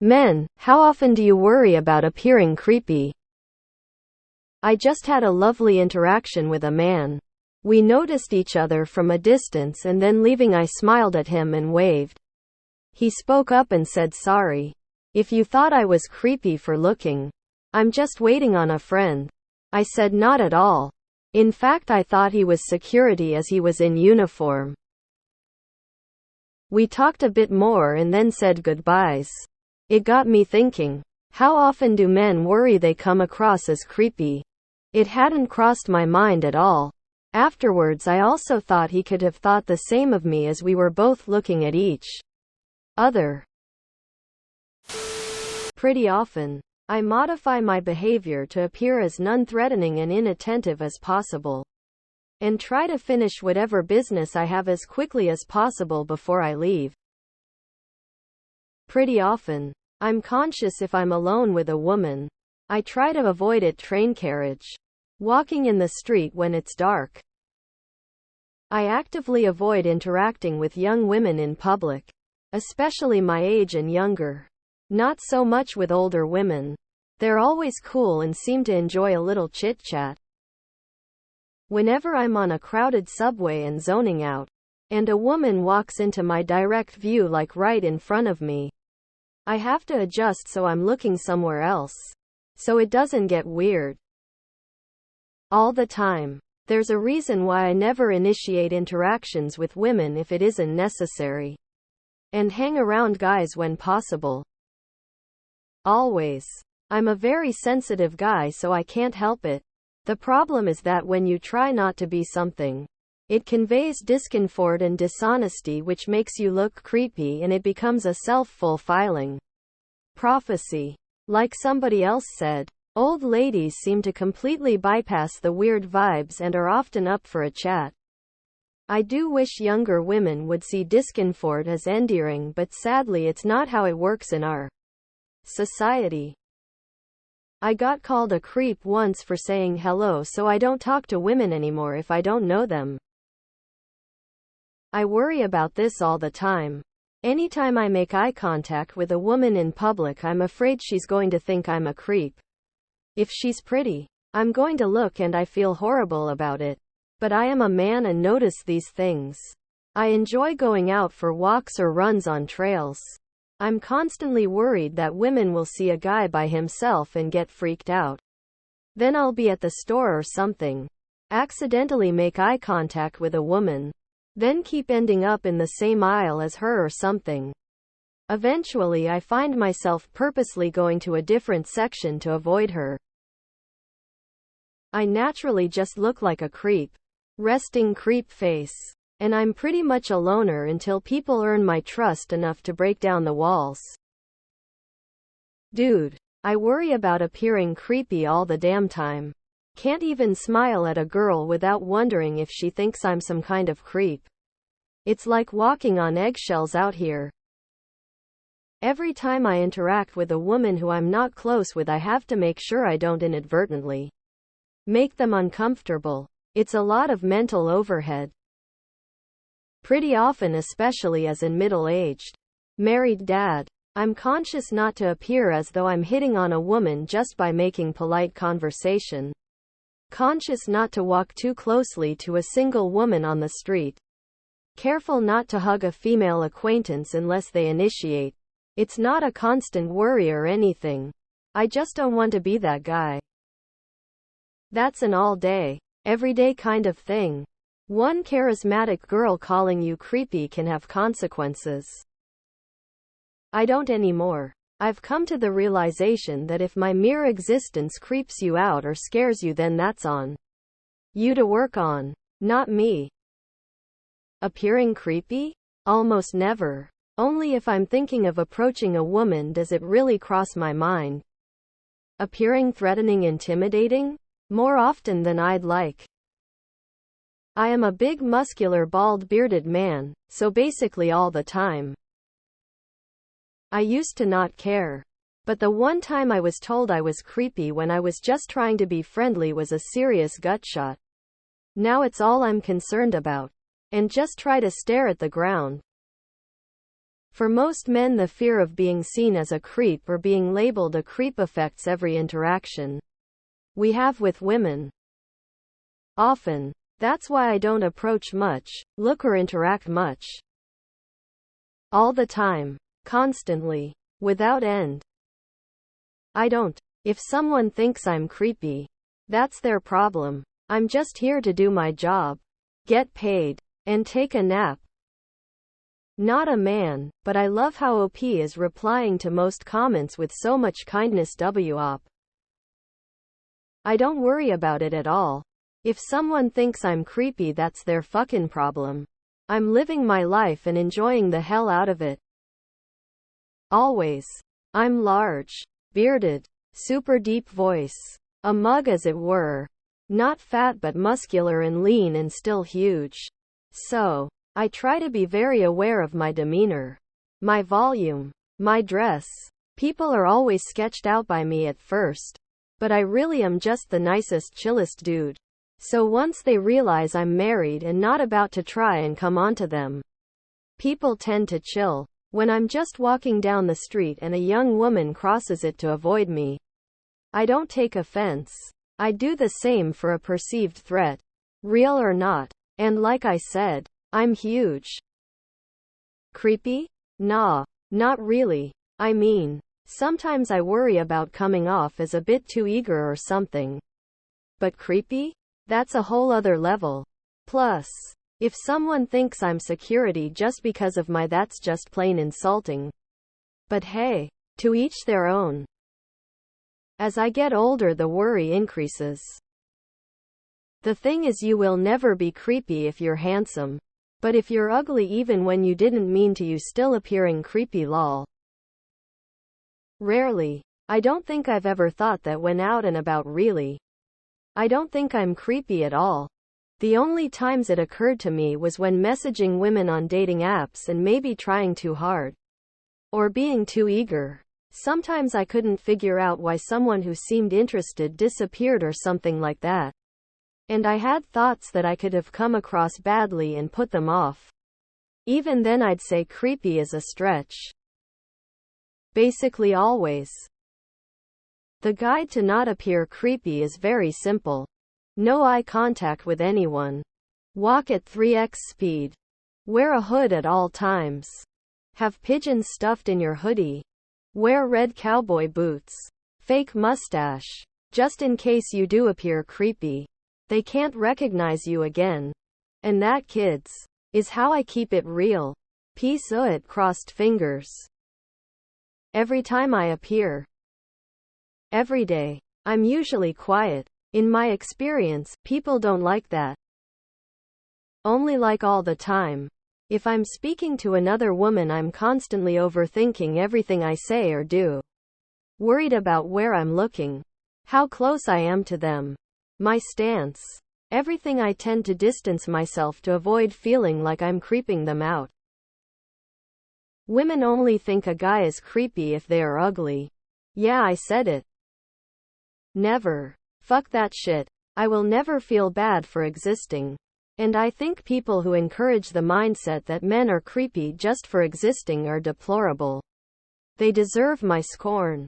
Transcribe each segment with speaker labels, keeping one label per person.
Speaker 1: Men, how often do you worry about appearing creepy? I just had a lovely interaction with a man. We noticed each other from a distance, and then leaving I smiled at him and waved. He spoke up and said sorry. If you thought I was creepy for looking, I'm just waiting on a friend. I said not at all. In fact, I thought he was security as he was in uniform. We talked a bit more and then said goodbyes. It got me thinking, how often do men worry they come across as creepy? It hadn't crossed my mind at all. Afterwards, I also thought he could have thought the same of me as we were both looking at each other. Pretty often, I modify my behavior to appear as non-threatening and inattentive as possible, and try to finish whatever business I have as quickly as possible before I leave. Pretty often, I'm conscious if I'm alone with a woman. I try to avoid it. Train carriage. Walking in the street when it's dark. I actively avoid interacting with young women in public, especially my age and younger. Not so much with older women. They're always cool and seem to enjoy a little chit-chat. Whenever I'm on a crowded subway and zoning out, and a woman walks into my direct view, like right in front of me, I have to adjust so I'm looking somewhere else, so it doesn't get weird. All the time. There's a reason why I never initiate interactions with women if it isn't necessary, and hang around guys when possible. Always. I'm a very sensitive guy, so I can't help it. The problem is that when you try not to be something, it conveys discomfort and dishonesty, which makes you look creepy, and it becomes a self-fulfilling prophecy. Like somebody else said, old ladies seem to completely bypass the weird vibes and are often up for a chat. I do wish younger women would see discomfort as endearing, but sadly it's not how it works in our society. I got called a creep once for saying hello, so I don't talk to women anymore if I don't know them. I worry about this all the time. Anytime I make eye contact with a woman in public, I'm afraid she's going to think I'm a creep. If she's pretty, I'm going to look, and I feel horrible about it. But I am a man and notice these things. I enjoy going out for walks or runs on trails. I'm constantly worried that women will see a guy by himself and get freaked out. Then I'll be at the store or something, accidentally make eye contact with a woman, then keep ending up in the same aisle as her or something. Eventually I find myself purposely going to a different section to avoid her. I naturally just look like a creep. Resting creep face. And I'm pretty much a loner until people earn my trust enough to break down the walls. Dude, I worry about appearing creepy all the damn time. Can't even smile at a girl without wondering if she thinks I'm some kind of creep. It's like walking on eggshells out here. Every time I interact with a woman who I'm not close with, I have to make sure I don't inadvertently make them uncomfortable. It's a lot of mental overhead. Pretty often, especially as in middle-aged, married dad, I'm conscious not to appear as though I'm hitting on a woman just by making polite conversation. Conscious not to walk too closely to a single woman on the street. Careful not to hug a female acquaintance unless they initiate. It's not a constant worry or anything. I just don't want to be that guy. That's an all-day, everyday kind of thing. One charismatic girl calling you creepy can have consequences. I don't anymore. I've come to the realization that if my mere existence creeps you out or scares you, then that's on you to work on, not me. Appearing creepy? Almost never. Only if I'm thinking of approaching a woman does it really cross my mind. Appearing threatening, intimidating? More often than I'd like. I am a big, muscular, bald, bearded man, so basically all the time. I used to not care. But the one time I was told I was creepy when I was just trying to be friendly was a serious gut shot. Now it's all I'm concerned about. And just try to stare at the ground. For most men, the fear of being seen as a creep or being labeled a creep affects every interaction we have with women. Often. That's why I don't approach much, look or interact much. All the time. Constantly. Without end. I don't. If someone thinks I'm creepy, that's their problem. I'm just here to do my job, get paid, and take a nap. Not a man, but I love how OP is replying to most comments with so much kindness. WOP. I don't worry about it at all. If someone thinks I'm creepy, that's their fucking problem. I'm living my life and enjoying the hell out of it. Always. I'm large, bearded, super deep voice. A mug as it were. Not fat but muscular and lean and still huge. So, I try to be very aware of my demeanor, my volume, my dress. People are always sketched out by me at first, but I really am just the nicest, chillest dude. So once they realize I'm married and not about to try and come onto them, people tend to chill. When I'm just walking down the street and a young woman crosses it to avoid me, I don't take offense. I do the same for a perceived threat, real or not. And like I said, I'm huge. Creepy? Nah, not really. I mean, sometimes I worry about coming off as a bit too eager or something. But creepy? That's a whole other level. Plus, if someone thinks I'm security just because of that's just plain insulting. But hey, to each their own. As I get older, the worry increases. The thing is, you will never be creepy if you're handsome. But if you're ugly, even when you didn't mean to, you still appearing creepy. Lol. Rarely. I don't think I've ever thought that when out and about, really. I don't think I'm creepy at all. The only times it occurred to me was when messaging women on dating apps and maybe trying too hard. Or being too eager. Sometimes I couldn't figure out why someone who seemed interested disappeared or something like that. And I had thoughts that I could have come across badly and put them off. Even then I'd say creepy is a stretch. Basically always. The guide to not appear creepy is very simple. No eye contact with anyone. Walk at 3x speed. Wear a hood at all times. Have pigeons stuffed in your hoodie. Wear red cowboy boots. Fake mustache. Just in case you do appear creepy. They can't recognize you again. And that, kids, is how I keep it real. Peace out, crossed fingers. Every time I appear. Every day. I'm usually quiet. In my experience, people don't like that. Only like all the time. If I'm speaking to another woman, I'm constantly overthinking everything I say or do. Worried about where I'm looking. How close I am to them. My stance. Everything. I tend to distance myself to avoid feeling like I'm creeping them out. Women only think a guy is creepy if they are ugly. Yeah, I said it. Never. Fuck that shit. I will never feel bad for existing. And I think people who encourage the mindset that men are creepy just for existing are deplorable. They deserve my scorn.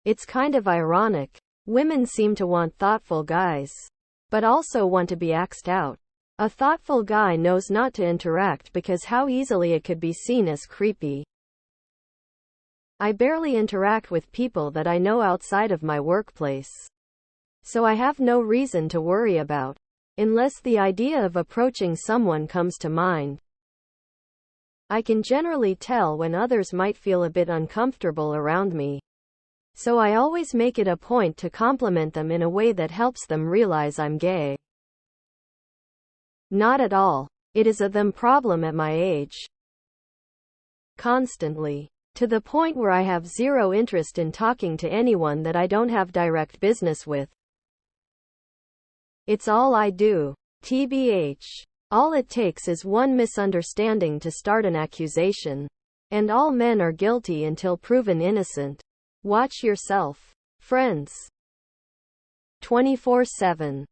Speaker 1: It's kind of ironic. Women seem to want thoughtful guys, but also want to be axed out. A thoughtful guy knows not to interact because how easily it could be seen as creepy. I barely interact with people that I know outside of my workplace. So I have no reason to worry about, unless the idea of approaching someone comes to mind. I can generally tell when others might feel a bit uncomfortable around me. So I always make it a point to compliment them in a way that helps them realize I'm gay. Not at all. It is a them problem at my age. Constantly. To the point where I have zero interest in talking to anyone that I don't have direct business with. It's all I do. TBH. All it takes is one misunderstanding to start an accusation. And all men are guilty until proven innocent. Watch yourself. Friends. 24/7.